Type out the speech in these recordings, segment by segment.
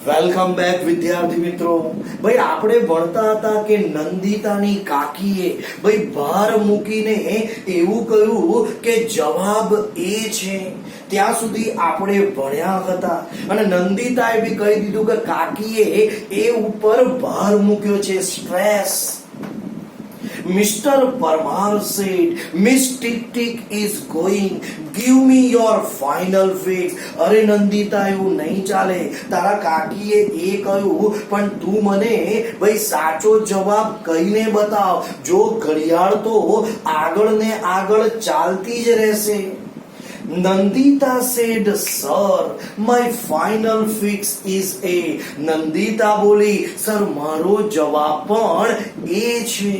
Welcome back વિદ્યાર્થી મિત્રો. ભાઈ આપણે ભણતા હતા કે નંદિતાની કાકીએ ભાઈ ભાર મૂકીને એવું કહ્યું કે જવાબ એ છે. ત્યાં સુધી આપણે ભણ્યા હતા અને નંદિતાએ બી કહી દીધું કે કાકીએ એ ઉપર ભાર મૂક્યો છે, stress. Mr. Parmar said, Miss Tick Tick is going. Give me your final fix. અરે નંદિતા, એવું નહીં ચાલે. તારા કાકીએ એ કહ્યું, પણ તું મને ભાઈ સાચો જવાબ કહીને બતાવ. જો ઘડિયાળ તો આગળ ને આગળ ચાલતી જ રહેશે. Nandita said, Sir, my final fix is A. Nandita બોલી, સર મારો જવાબ પણ એ છે.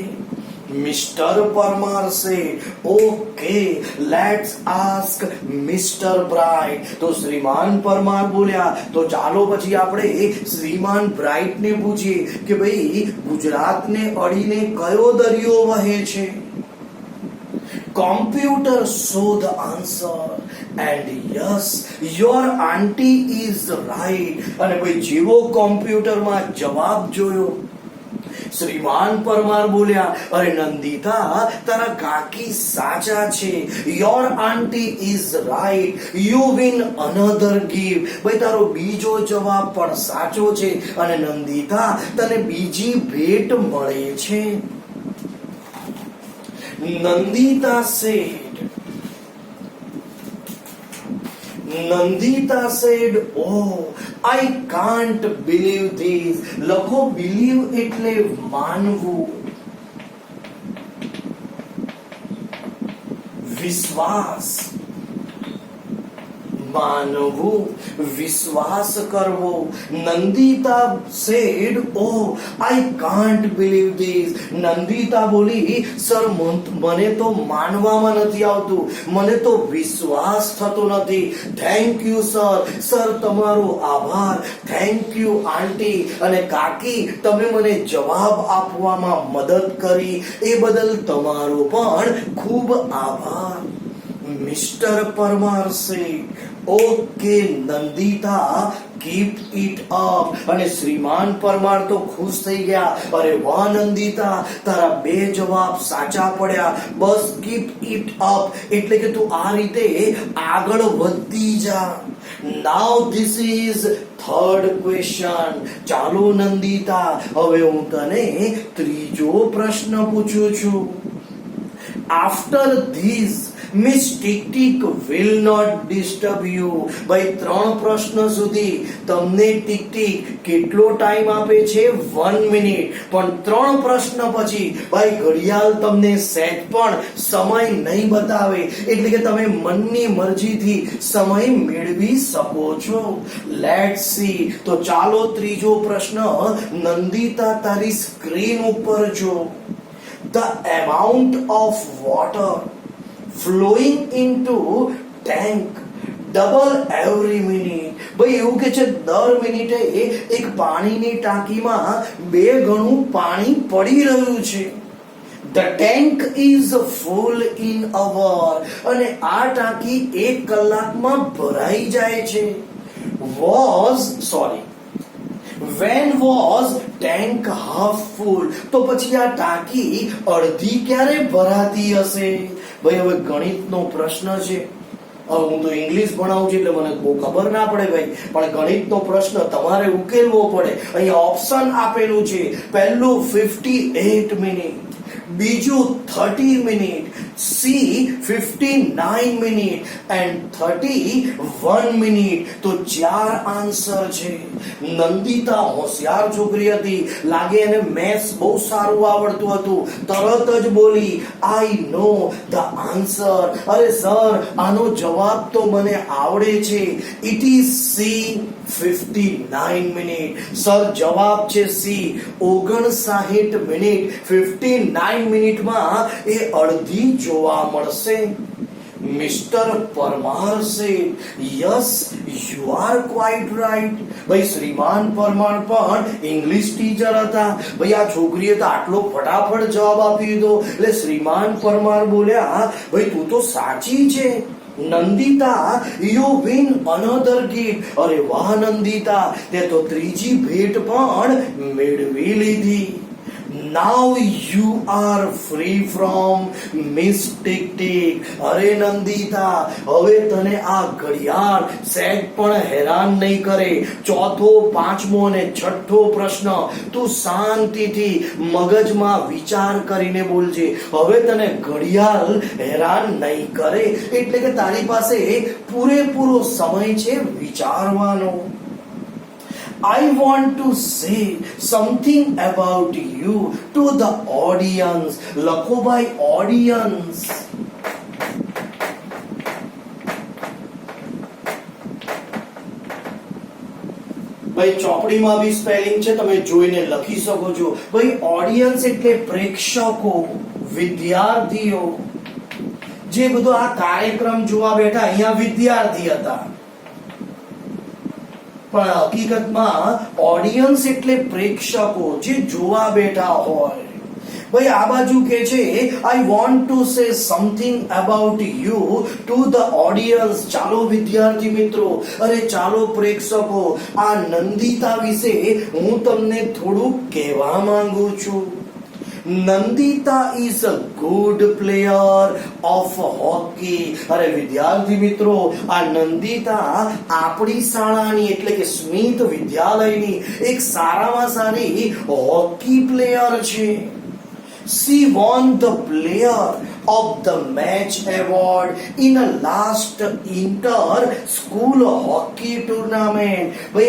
Mr. Parmar said, Okay, let's ask Mr. Bright. તો શ્રીમાન પરમાર બોલ્યા, તો ચાલો પછી આપણે શ્રીમાન બ્રાઇટ ને પૂછીએ કે ભાઈ ગુજરાતને અડીને કયો દરિયો વહે છે. Computer saw the answer and yes, your auntie is right. અને ભાઈ જેવો કોમ્પ્યુટરમાં જવાબ જોયો, શ્રીમાન પરમાર બોલ્યા, અરે નંદિતા, તારા કાકી સાચા છે. Your aunty is right. You win another gift. ભાઈ તારો બીજો જવાબ પણ સાચો છે અને નંદિતા, તને બીજી ભેટ મળે છે. Nandita said, Oh, I can't believe this. લખો believe એટલે માનવું, વિશ્વાસ. માનવું, વિશ્વાસ કરવો. Nandita said, Oh, I can't believe this. Nandita બોલી, સર મને તો માનવામાં નથી આવતું, મને તો વિશ્વાસ થતો નથી. Thank you sir. સર તમારો આભાર. થેન્ક યુ આંટી. અને કાકી, તમે મને જવાબ આપવામાં મદદ કરી એ બદલ તમારો પણ ખૂબ આભાર. Mr. Parmar said, Okay, Nandita, keep it up. અને શ્રીમાન પરમાર તો ખુશ થઈ ગયા. અરે વાહ નંદિતા, તારા બે જવાબ સાચા પડ્યા. બસ keep it up એટલે કે તું આ રીતે આગળ વધતી જા. Now this is third question. ચાલો નંદિતા, હવે હું તને ત્રીજો પ્રશ્ન પૂછું છું. After this, Miss Tick Tick will not disturb you. ભાઈ 3 પ્રશ્ન સુધી તમને ટિક ટિક કેટલો ટાઈમ આપે છે? 1 મિનિટ. પણ 3 પ્રશ્ન પછી ભાઈ ઘડિયાળ તમને સેટ પણ સમય નહીં બતાવે, એટલે કે તમે મનની મરજીથી સમય મેળવી શકો છો. Let's see. તો ચાલો ત્રીજો પ્રશ્ન નંદિતા તારી સ્ક્રીન ઉપર જો. The amount of water flowing into tank double every minute. ભાઈ એવું કે છે દર મિનિટે એક પાણીની ટાંકીમાં 2 ગણું પાણી પડી રહ્યું છે. The tank is full in hour. અને આ ટાંકી 1 કલાકમાં ભરાઈ જાય છે. When was tank half full? તો પછી આ ટાંકી અડધી ક્યારે ભરાતી હશે? ભાઈ હવે ગણિતનો પ્રશ્ન છે. હું તો ઇંગ્લિશ ભણાવું છું એટલે મને બહુ ખબર ના પડે ભાઈ, પણ ગણિતનો પ્રશ્ન તમારે ઉકેલવો પડે. અહીંયા ઓપ્શન આપેલું છે. પહેલું 58 મિનિટ, બીજું 30 minute, C 59 minute and 31 minute. તો 4 આન્સર છે. નંદિતા હોશિયાર છોકરી હતી, લાગે એને મેથ્સ બહુ સારું આવડતું હતું. તરત જ બોલી, આઈ નો ધ આન્સર. અરે સર, આનો જવાબ તો મને આવડે છે. It is C 59 minute. Sir જવાબ છે સી 59 મિનિટ. 59 મિનિટમાં એ અડધી જોવા મળશે. Mr. Parmar said, Yes, you are quite right. ભાઈ શ્રીમાન પરમાર પણ ઇંગ્લિશ ટીચર હતા. ભાઈ આ છોકરીએ તો આટલો ફટાફટ જવાબ આપી દીધો એટલે શ્રીમાન પરમાર બોલ્યા, ભાઈ તું તો સાચી છે. Nandita you win another gift. અરે વાહ નંદિતા, તે તો ત્રીજી ભેટ પણ મેળવી લીધી. Now you are free from Miss Tick Tick. અરે નંદિતા, હવે તને આ ઘડિયાળ સેટ પણ હેરાન નહીં કરે. ચોથો, પાંચમો અને છઠ્ઠો પ્રશ્ન તું શાંતિથી મગજમાં વિચાર કરીને બોલજે. હવે તને ઘડિયાળ હેરાન નહીં કરે, એટલે કે તારી પાસે પૂરેપૂરો સમય છે વિચારવાનો. I want to say something about you to the audience. લખો ભાઈ audience. ભાઈ ચોપડીમાં બી સ્પેલિંગ છે, તમે જોઈને લખી શકો છો. ભાઈ ઓડિયન્સ એટલે પ્રેક્ષકો, વિદ્યાર્થીઓ. જે બધો આ કાર્યક્રમ જોવા બેઠા અહીંયા વિદ્યાર્થી હતા, પણ હકીકતમાં ઓડિયન્સ એટલે પ્રેક્ષકો જે જોવા બેઠા હોય. ભાઈ આ બાજુ કે છે I want to say something about you to the audience. ચાલો વિદ્યાર્થી મિત્રો, અરે ચાલો પ્રેક્ષકો, આ નંદિતા વિશે હું તમને થોડું કહેવા માંગુ છું. Nandita is a good player of hockey. અરે વિદ્યાર્થી મિત્રો, આ નંદિતા આપણી શાળાની એટલે કે સ્મિત વિદ્યાલયની એક સારામાં સારી હોકી પ્લેયર છે. She won the player of the match award in a last inter school hockey tournament. ભાઈ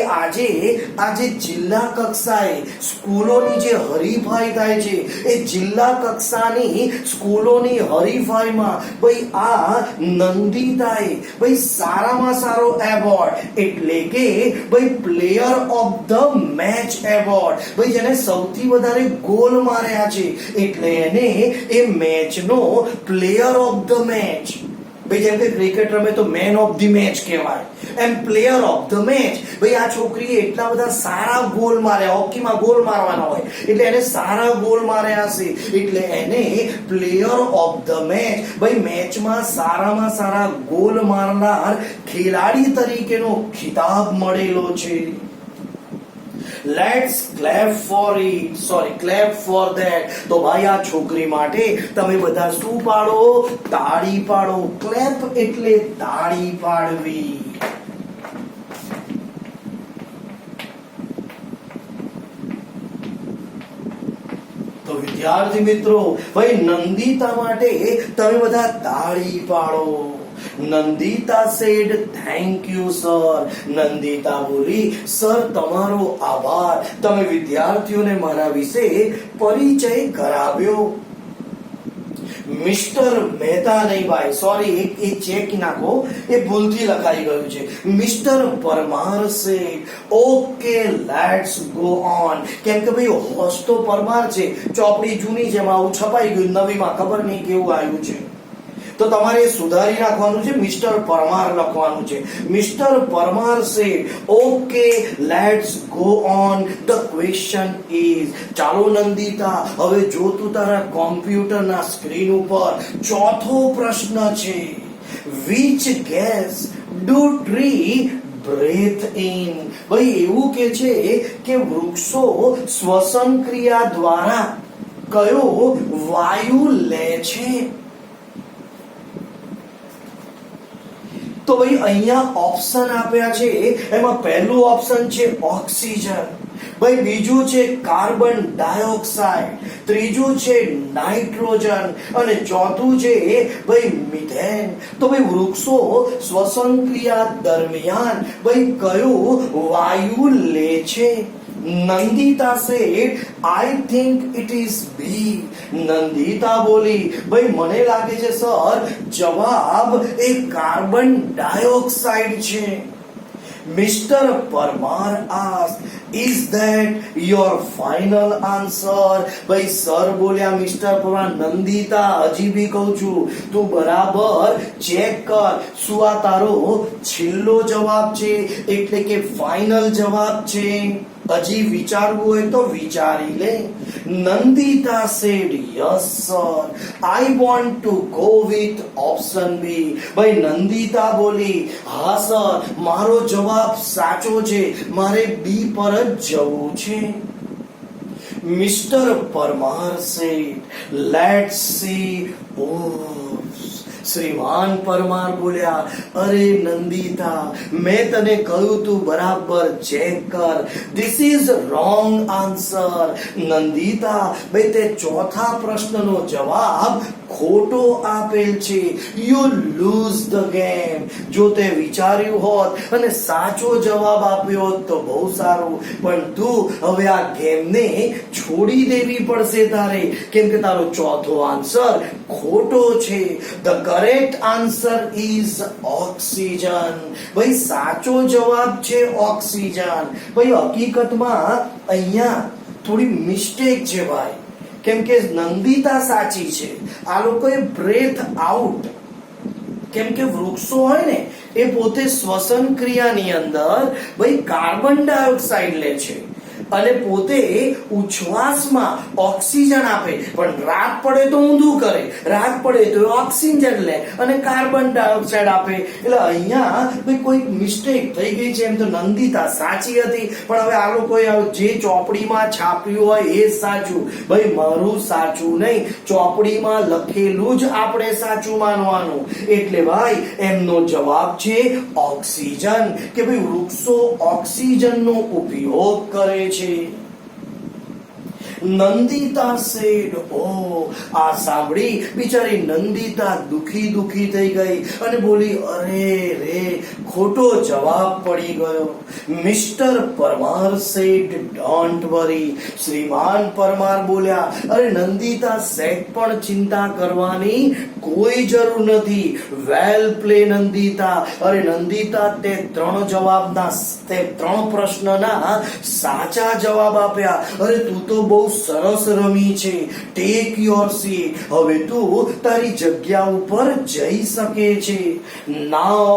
આજે જિલ્લા કક્ષાએ સ્કૂલોની જે હરીફાઈ થાય છે, એ જિલ્લા કક્ષાની સ્કૂલોની હરીફાઈમાં ભાઈ આ નંદિતાએ ભાઈ સારામાં સારો એવોર્ડ એટલે કે ભાઈ player of the match award, ભાઈ જેને સૌથી વધારે ગોલ માર્યા છે એટલે એને એ મેચનો પ્લેયર ઓફ ધ મેચ. ભાઈ જેમ કે ક્રિકેટ રમે તો મેન ઓફ ધ મેચ કહેવાય, એમ પ્લેયર ઓફ ધ મેચ. ભાઈ આ છોકરીએ એટલા બધા સારા ગોલ માર્યા, હોકીમાં ગોલ મારવાના હોય એટલે એને સારા ગોલ માર્યા હશે એટલે એને પ્લેયર ઓફ ધ મેચ, ભાઈ મેચમાં સારામાં સારા ગોલ મારનાર ખેલાડી તરીકેનો ખિતાબ મળેલો છે. Let's clap for it. Clap for that. તો ભાઈ આ છોકરી માટે તમે બધા શું પાડો? તાળી પાડો. ક્લેપ એટલે તાળી પાડવી. તો વિદ્યાર્થી મિત્રો, ભાઈ નંદિતા માટે તમે બધા તાળી પાડો. Nandita said thank you sir. Nandita બોલી, સર તમારો આભાર, તમે વિદ્યાર્થીઓને મારા વિશે પરિચય કરાવ્યો. મિસ્ટર મહેતા નહીં ભાઈ, સોરી, એક ચેક નાખો, એ ભૂલથી લખાઈ ગયું છે. Mister Parmar said okay let's go on. કેમ કે ભાઈ હોસ્ટ તો પરમાર છે, ચોપડી જૂની છે, એમાં આવું છપાઈ ગયું, નવીમાં ખબર નહીં કેવું આવ્યું છે, તો તમારે સુધારી નાખવાનું છે, મિસ્ટર પરમાર લખવાનું છે. Mister Parmar said okay let's go on. The question is. ચાલો નંદિતા, હવે જો તું તારા કોમ્પ્યુટરના સ્ક્રીન ઉપર ચોથો પ્રશ્ન છે. Which gas do tree breathe in. ભાઈ એવું કે છે કે વૃક્ષો શ્વસન ક્રિયા દ્વારા કયો વાયુ લે છે? તો ભાઈ અહીંયા ઓપ્શન આપ્યા છે, એમાં પહેલું ઓપ્શન છે ઓક્સિજન, ભાઈ બીજું છે કાર્બન ડાયોક્સાઇડ, ત્રીજું છે નાઇટ્રોજન અને ચોથું છે ભાઈ મિથેન. તો ભાઈ વૃક્ષો શ્વસન ક્રિયા દરમિયાન ભાઈ કયું વાયુ લે છે? Nandita said I think it is B. Nandita બોલી, ભાઈ મને લાગે છે સર જવાબ એ કાર્બન ડાયોક્સાઇડ છે. Mister Parmar asked is that your final answer? ભાઈ સર બોલ્યા, મિસ્ટર પરમાર, નંદિતા હજી બી કહું છું, તું બરાબર ચેક કર, શું આ તારો છેલ્લો જવાબ છે એટલે કે ફાઇનલ જવાબ છે? હજી વિચારવું હોય તો વિચારી લે. Nandita said yes sir, I want to go with option B. ભાઈ નંદિતા બોલી હા સર, મારો જવાબ સાચો છે, મારે બી પર જ જવું છે. Mister Parmar said let's see. શ્રીમાન પરમાર બોલ્યા અરે નંદિતા, મેં તને કહ્યું તું બરાબર ચેક કર. This is wrong answer. Nandita, ભાઈ તે ચોથા પ્રશ્નનો જવાબ ખોટો આપેલ છે. You loose the game. જો તે વિચાર્યું હોત અને સાચો જવાબ આપ્યો હોત તો બહુ સારું, પણ તું હવે આ ગેમને છોડી દેવી પડશે તારે, કેમ કે તારો ચોથો આન્સર ખોટો છે. The correct answer is oxygen. ભાઈ સાચો જવાબ છે ઓક્સિજન. ભાઈ હકીકતમાં અહીંયા થોડી મિસ્ટેક છે ભાઈ, કેમ કે નંદિતા સાચી છે. આ લોકોએ બ્રેથ આઉટ, કેમ કે વૃક્ષો હોય ને એ પોતે શ્વસન ક્રિયાની અંદર ભાઈ કાર્બન ડાયોક્સાઇડ લે છે અને પોતે ઉચ્છ્વાસમાં ઓક્સિજન આપે, પણ રાત પડે તો ઊંધું કરે, રાત પડે તો ઓક્સિજન લે અને કાર્બન ડાયોક્સાઇડ આપે. એટલે અહીંયા ભાઈ કોઈ મિસ્ટેક થઈ ગઈ છે. એમ તો નંદિતા સાચી હતી, પણ હવે આ લોકોએ જે ચોપડીમાં છાપ્યું હોય એ સાચું. ભાઈ મારું સાચું નહીં, ચોપડીમાં લખેલું જ આપણે સાચું માનવાનું. એટલે ભાઈ એમનો જવાબ છે ઓક્સિજન, કે ભાઈ વૃક્ષો ઓક્સિજનનો ઉપયોગ કરે છે. નંદિતા said આ સાંભળી બિચારી નંદિતા દુખી થઈ ગઈ અને બોલી અરે રે, ખોટો જવાબ પડી ગયો. Mister Parmar said don't worry. શ્રીમાન પરમાર બોલ્યા અરે નંદિતા સેટ પણ ચિંતા કરવાની કોઈ જરૂર નથી. વેલ પ્લે નંદિતા. અરે નંદિતા તે ત્રણ પ્રશ્નના સાચા જવાબ આપ્યા. અરે તું તો બહુ સરસ રમી છે. Take your seat. હવે તું તારી જગ્યા ઉપર જઈ શકે છે. Now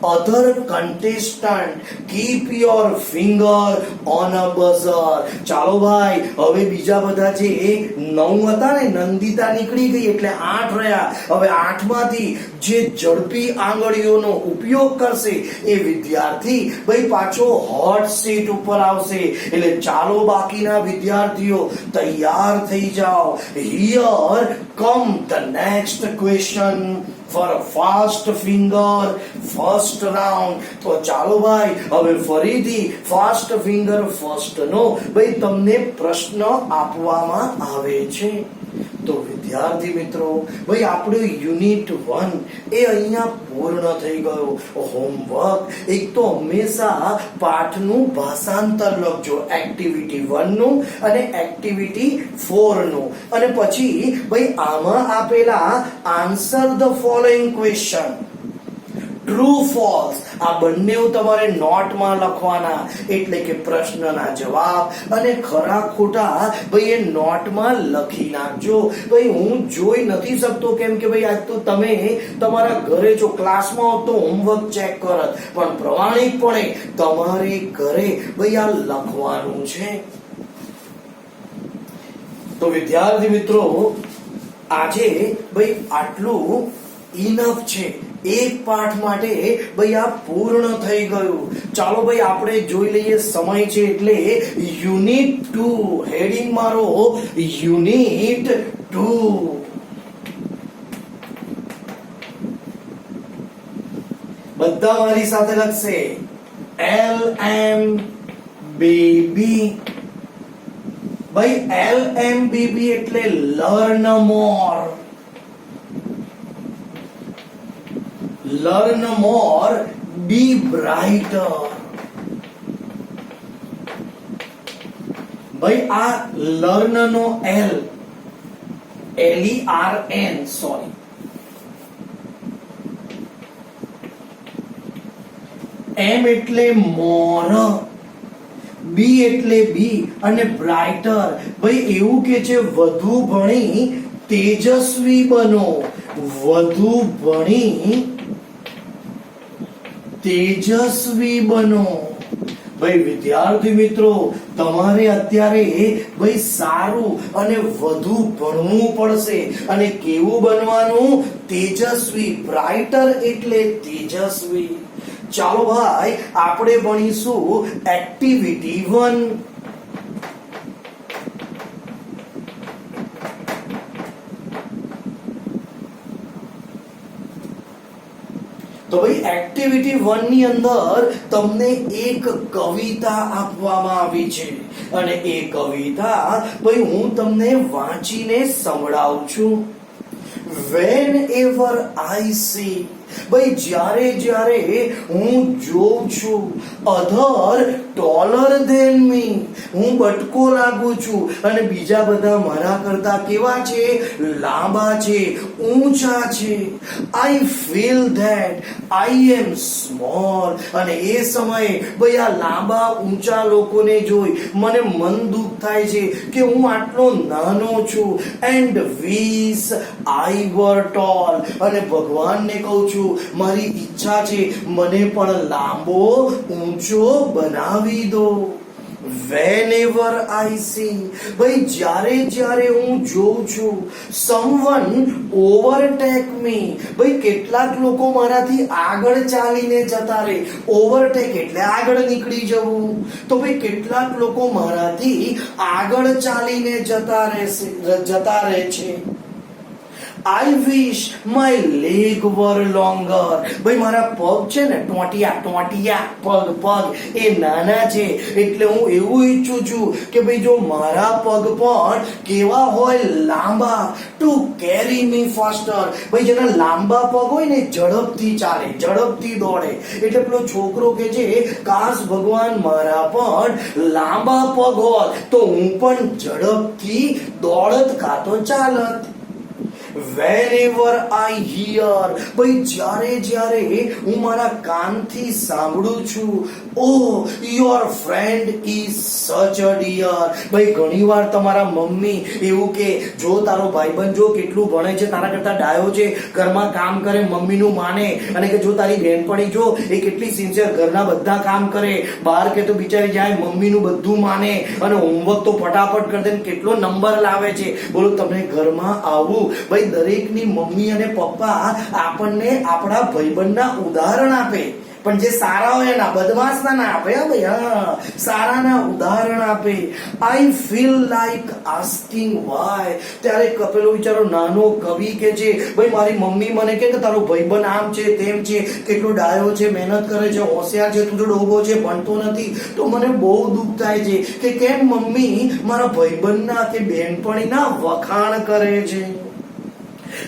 other contestant keep your finger on a buzzer. ચાલો ભાઈ, હવે બીજા બધા જે 9 હતા ને, નંદિતા નીકળી ગઈ એટલે 8 રહ્યા. હવે 8 માંથી જે ઝડપી આંગળીઓનો ઉપયોગ કરશે એ વિદ્યાર્થી ભાઈ પાછો હોટ સીટ ઉપર આવશે. એટલે ચાલો બાકીના વિદ્યાર્થીઓ તૈયાર થઈ જાઓ. Here come the next question for fast finger first round. તો ચાલો ભાઈ હવે ફરીથી ફાસ્ટ ફિંગર ફર્સ્ટ નો ભાઈ તમને પ્રશ્ન આપવામાં આવે છે. તો વિદ્યાર્થી મિત્રો, ભાઈ આપણો યુનિટ 1 એ અહીંયા પૂર્ણ થઈ ગયો. હોમવર્ક એક તો હંમેશા પાઠનું ભાષાંતર લખજો, એક્ટિવિટી 1 નું અને એક્ટિવિટી 4 નું, અને પછી ભાઈ આમાં આપેલા answer the following question, true false, આ બંને તમારે નોટમાં લખવાના. એટલે કે પ્રશ્નના જવાબ અને ખરા ખોટા ભાઈ એ નોટમાં લખી નાખજો. ભાઈ હું જોઈ નથી શકતો, કેમ કે ભાઈ આજ તો તમે તમારા ઘરે જો ક્લાસમાં હોત તો હોમવર્ક ચેક કરત, પણ પ્રમાણિકપણે તમારે ઘરે ભાઈ આ લખવાનું છે. તો વિદ્યાર્થી મિત્રો, આજે ભાઈ આટલું ઇનફ છે. એક પાઠ માટે ભાઈ આ પૂર્ણ થઈ ગયું. ચાલો ભાઈ આપણે જોઈ લઈએ, સમય છે એટલે યુનિટ 2. હેડિંગ મારો યુનિટ 2. બધા મારી સાથે લખશે LMBB. ભાઈ LMBB એટલે learn more. Learn more, be brighter. ભાઈ આ લર્ન નો L, LERN, સોરી, M એટલે મોર, B એટલે બી અને બ્રાઇટર. ભાઈ એવું કે છે વધુ ભણી તેજસ્વી બનો. વધુ ભણી તેજસ્વી બનો. ભાઈ વિદ્યાર્થી મિત્રો, તમારે અત્યારે ભાઈ સારું અને વધુ ભણવું પડશે. અને કેવું બનવાનું? તેજસ્વી. બ્રાઇટર એટલે તેજસ્વી. ચાલો ભાઈ આપણે ભણીશું એક્ટિવિટી 1. તો ભાઈ એક્ટિવિટી 1 ની અંદર તમને એક કવિતા આપવામાં આવી છે અને એ કવિતા ભાઈ હું તમને વાંચીને સંભળાવું છું. Whenever I see, ભાઈ જ્યારે હું જોઉં છું other taller than me, હું બટકો લાગુ છું અને બીજા બધા મારા કરતા કેવા છે? લાંબા છે, ઊંચા છે. I feel that I am small, અને એ સમયે ભાઈ આ લાંબા ઊંચા લોકોને જોઈ મને મન દુઃખ થાય છે કે હું આટલો નાનો છું. and wish I were tall, અને ભગવાનને કહું છું મારી ઈચ્છા છે મને પણ લાંબો ઊંચો બનાવી દો. Whenever I see, ભાઈ જ્યારે હું જોઉં છું someone overtake me, ભાઈ કેટલાક લોકો મારાથી આગળ ચાલીને જતા રહે. ઓવરટેક એટલે આગળ નીકળી જવું. તો ભાઈ કેટલાક લોકો મારાથી આગળ ચાલીને જતા રહે છે. I wish my leg were longer, ભાઈ મારા પગ છે ને ટોટિયા પગ એ નાના છે એટલે હું એવું ઈચ્છું છું કે ભાઈ જો મારા પગ પણ કેવા હોય? લાંબા. to carry me faster, ભાઈ જેના લાંબા પગ હોય ને ઝડપથી ચાલે, ઝડપથી દોડે. એટલે પેલો છોકરો કે છે કાશ ભગવાન મારા પણ લાંબા પગ હોત તો હું પણ ઝડપથી દોડત કાં તો ચાલત. Whenever I hear, ભાઈ જ્યારે હું મારા કાનથી સાંભળું છું oh your friend is such a dear, ભાઈ ઘણીવાર તમારા મમ્મી એવું કે જો તારો ભાઈબંધ જો કેટલું ભણે છે, તારા કરતા ડાયો છે, ઘરમાં કામ કરે, મમ્મીનું માને. અને કે જો તારી બહેનપણી જો એ કેટલી સિન્સિયર, ઘરના બધા કામ કરે, બહાર કે તો બિચારી જાય મમ્મીનું બધું માને અને હોમવર્ક તો ફટાફટ કરી દે, કેટલો નંબર લાવે છે. બોલો તમને ઘરમાં આવું? ભાઈ દરેકની મમ્મી અને પપ્પા આપણને આપણા ભાઈબંધના ઉદાહરણ આપે, પણ જે સારા હોય એના બદમાશના ના આપે. ભાઈ હા, સારાના ઉદાહરણ આપે. I feel like asking why, ત્યારે પેલો બિચારો નાનો કવિ કે છે ભાઈ મારી મમ્મી મને કે તારો ભાઈબંધ આમ છે તેમ છે, કેટલો ડાયો છે, મહેનત કરે છે, હોશિયાર છે, તું તો ડોબો છે, ભણતો નથી. તો મને બહુ દુઃખ થાય છે કે કેમ મમ્મી મારા ભાઈબંધના કે બહેનપણીના વખાણ કરે છે.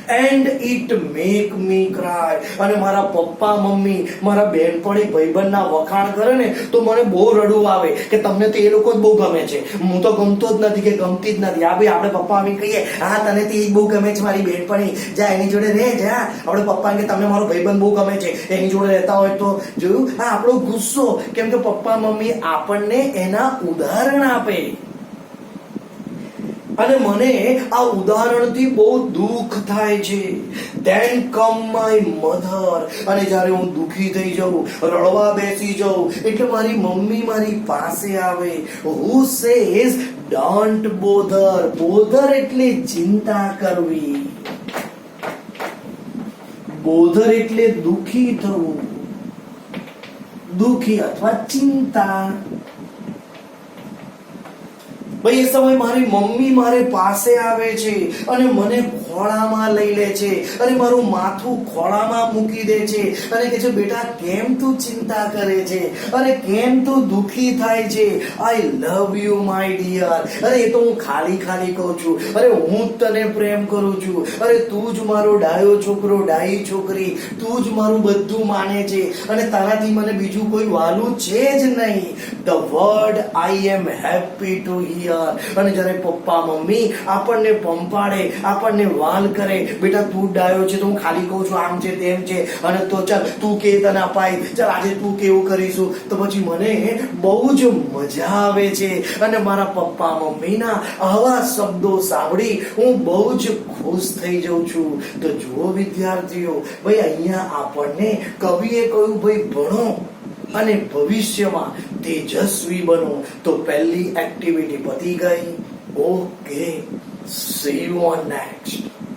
and it make me cry, અને મારા પપ્પા મમ્મી મારા બહેનપણી ભાઈબંધના વખાણ કરે ને તો મને બહુ રડવું આવે કે તમને તો એ લોકો જ બહુ ગમે છે, હું તો ગમતો જ નથી કે ગમતી જ નથી. આ ભાઈ આપણે પપ્પા મમ્મી કહીએ હા તને તો એ બહુ ગમે છે મારી બહેનપણી, જા એની જોડે રહે જા. આપણે પપ્પા કે તમને મારો ભાઈબંધ બહુ ગમે છે, એની જોડે રહેતા હોય તો. જોયું? આ આપણો ગુસ્સો, કેમ કે પપ્પા મમ્મી આપણને એના ઉદાહરણ આપે. અને મને આ ઉદાહરણથી બહુ દુઃખ થાય છે. Then come my mother, અને જ્યારે હું દુઃખી થઈ જાઉં, રડવા બેસી જાઉં, એટલે મારી મમ્મી મારી પાસે આવે. Who says don't bother, bother એટલે ચિંતા કરવી, બોધર એટલે દુઃખી થવું, દુઃખી અથવા ચિંતા. ભાઈ એ સમય મારી મમ્મી મારે પાસે આવે છે અને મને ખોળામાં લઈ લે છે અને મારું માથું ખોળામાં મૂકી દે છે અને કહે છે બેટા કેમ તું ચિંતા કરે છે, અરે કેમ તું દુઃખી થાય છે, આઈ લવ યુ માય ડિયર. અરે એ તો હું ખાલી કહું છું, અરે હું તને પ્રેમ કરું છું, અરે તું જ મારો ડાયો છોકરો, ડાઈ છોકરી, તું જ મારું બધું માને છે અને તારાથી મને બીજું કોઈ વાલું છે જ નહીં. The word I am happy to here. અને જ્યારે પપ્પા મમ્મી આપણને પંપાડે, આપણને વાલ કરે, બેટા તું ડાયો છે તો હું ખાલી કહું છું, આમ છે તેમ છે, અને તો ચાલ તું કે તને અપાય, ચાલ આજે તું કેવું કરીશું, તો પછી મને બહુ જ મજા આવે છે. અને મારા પપ્પા મમ્મીના આવા શબ્દો સાંભળી હું બહુ જ ખુશ થઈ જાઉં છું. તો જુઓ વિદ્યાર્થીઓ, ભાઈ અહીંયા આપણને કવિએ કહ્યું ભાઈ ભણો, અને ભવિષ્યમાં તેજસ્વી બનો. તો પહેલી એક્ટિવિટી પતી ગઈ. Okay, C you on next.